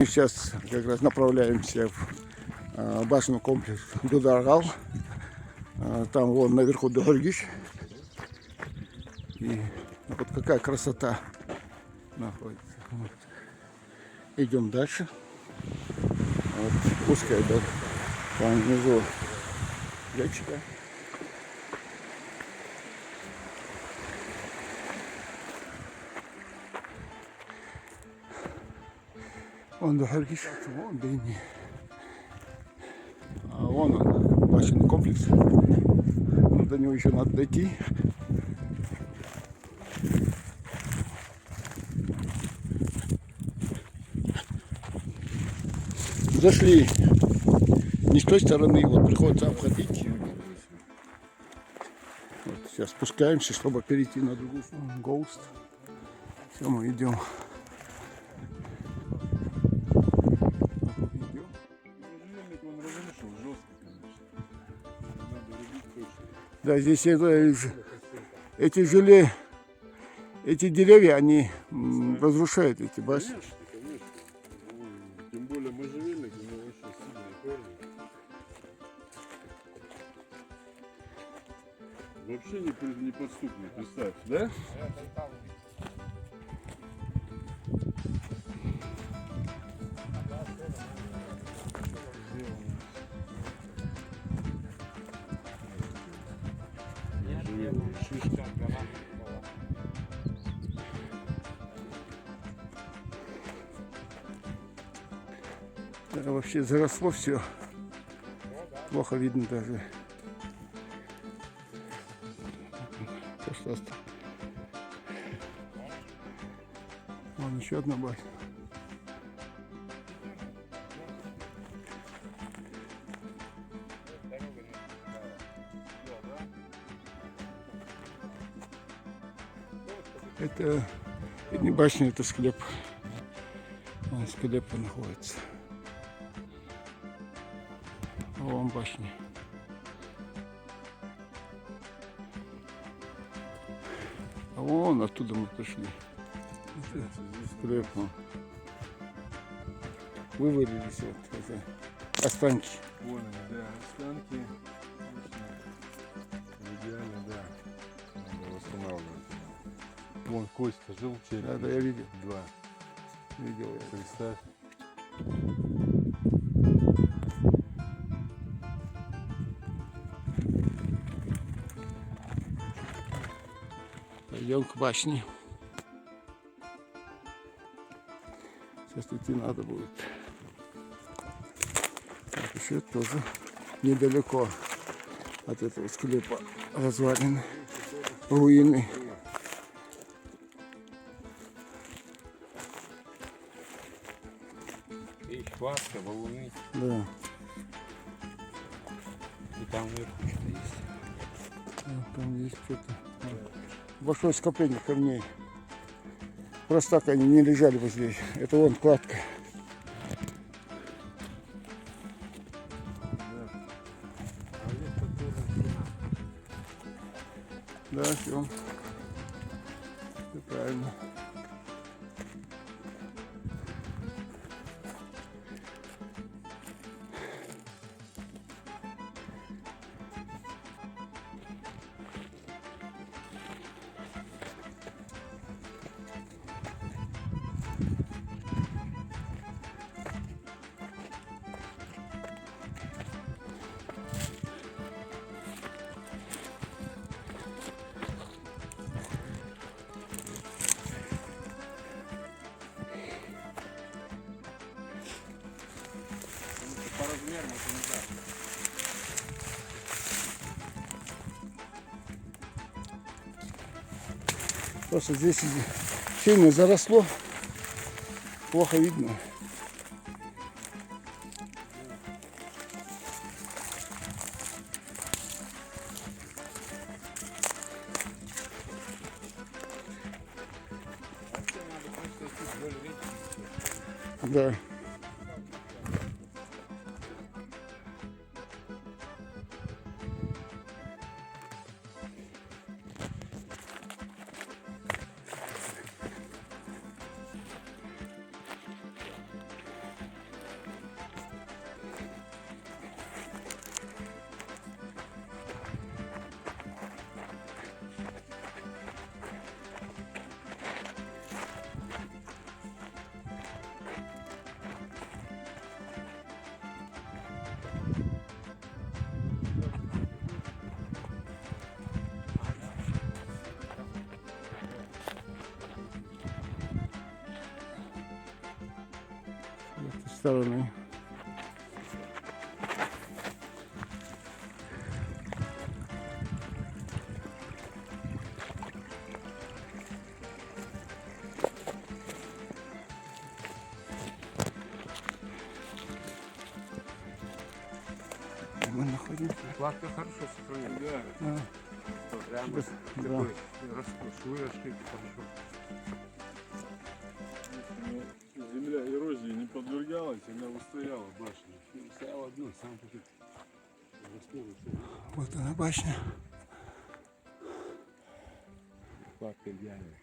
Мы сейчас как раз направляемся в башенный комплекс Дударгал. Там вон наверху Доргиш. И вот какая красота находится. Вот. Идем дальше. Вот узкая, да, там внизу речка. Вон Доргиш, вон Бейни. А вон он, башенный комплекс. До него еще надо дойти. Зашли не с той стороны, вот приходится обходить. Вот сейчас спускаемся, чтобы перейти на другую сторону. Гоуст. Все, мы идем. Да, здесь эти желе, эти деревья, они разрушают эти башни. Конечно, конечно. Тем более можжевельник, у него еще сильные корни. Вообще неподступный, представь, да? Шишка. Да, вообще заросло все. Плохо видно даже. Просто. Вон еще одна башня. Это не башня, это склеп. Вон склеп находится. А вон башня. А вон оттуда мы пришли. Это склеп. Вывалились вот это останки. Вон они, да, останки. Идеально, да. Надо восстанавливать. Вон Костя жил череп. Да, я видел. Два. Видел я. Представь. Пойдем к башне. Сейчас идти надо будет. Так, еще тоже недалеко от этого склепа развалины, руины. И хватка, валуны. Да. И там вверху что-то есть. Да, там есть что-то. Большое скопление камней. Просто так они не лежали вот здесь. Это вон кладка. Да, все. Все правильно. По размеру это не так. Просто здесь сильно заросло. Плохо видно. Да. стороны. Мы находимся. Кладка хорошо сохранена. А, Прямо да. такой швы расшиты хорошо. Земля эрозии не подвергалась, она устояла башня. Стоял одно, сам тут раскрылся. Вот она башня. Кладка идеальная.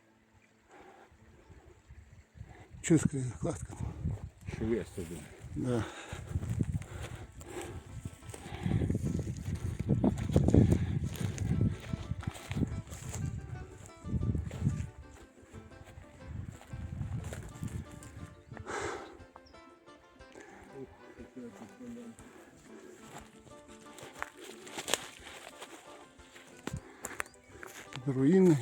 Чувствую кладка. Швы особенно. Да. Руины.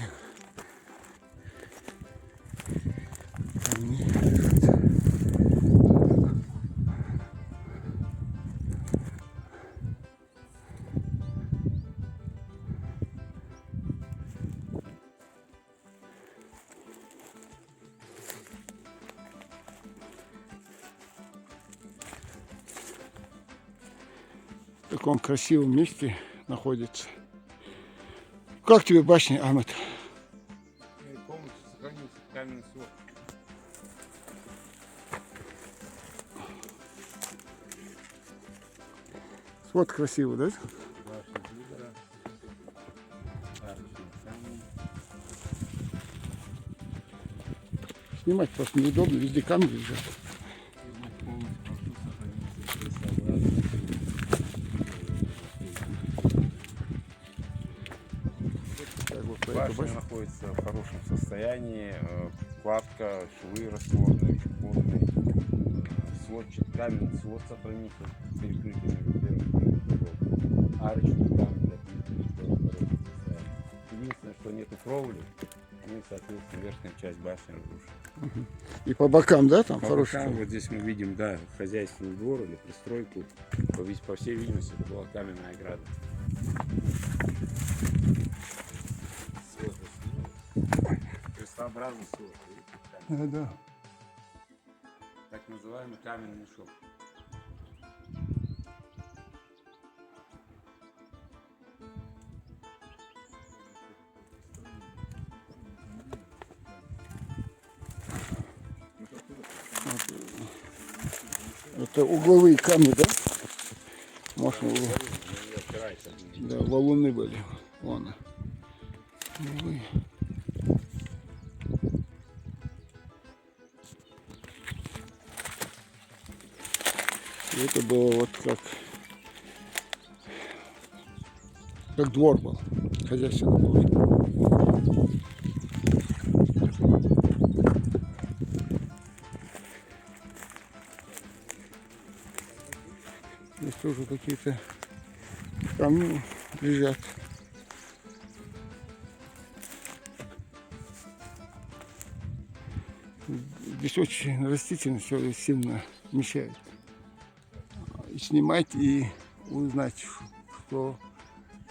Камни. В таком красивом месте находится. Как тебе башня, Ахмед? И полностью сохранился каменный свод. Вот красиво, да? Башня Зубра. Арочный камень. Снимать просто неудобно, везде камни лежат. И полностью хорошо сохранился. Так, вот по этой Башня башне. находится в хорошем состоянии. Кладка, швы растворные, очень плотные. Свод, каменный свод сохранился с перекрытиями первым. Арочный камень для перекрытия. Единственное, что нету кровли, и, соответственно, верхняя часть башни разрушена. И по бокам, да, там По хороший? бокам вот здесь мы видим, да, хозяйственный двор или пристройку. По всей видимости, это была каменная ограда. Крестообразный свод. видите, камень. Да. Так называемый каменный мешок. Это угловые камни, да? Можно Не опирайся. да, валуны были. Вон. Угловые. И это было вот как двор был, хозяйственный двор. Здесь тоже какие-то камни лежат. Здесь очень растительность сильно мешает. И снимать и узнать, что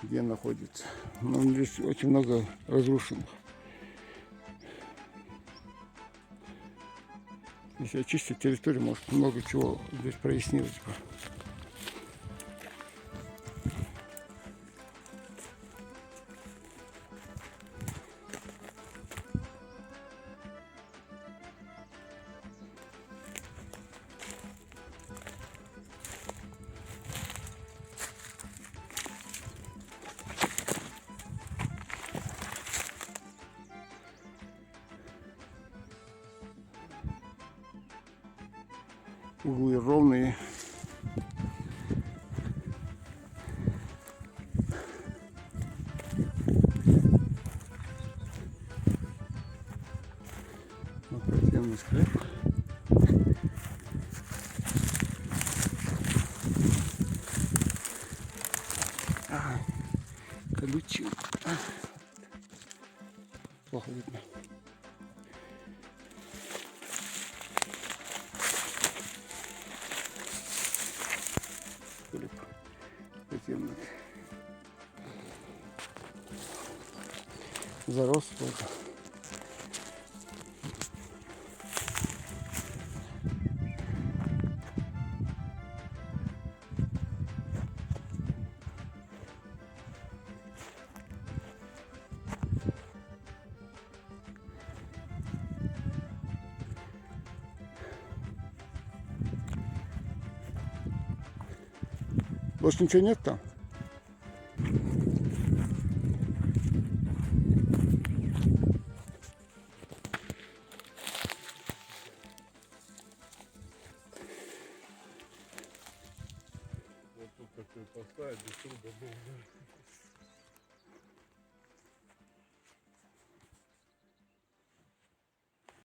где находится. Но здесь очень много разрушенных. Если очистить территорию, может много чего здесь прояснилось бы. Углы ровные. Вот подземный склеп. Колючий. Плохо видно. Зарос только. Больше ничего нет там? Вот тут такой поставить, без труба был.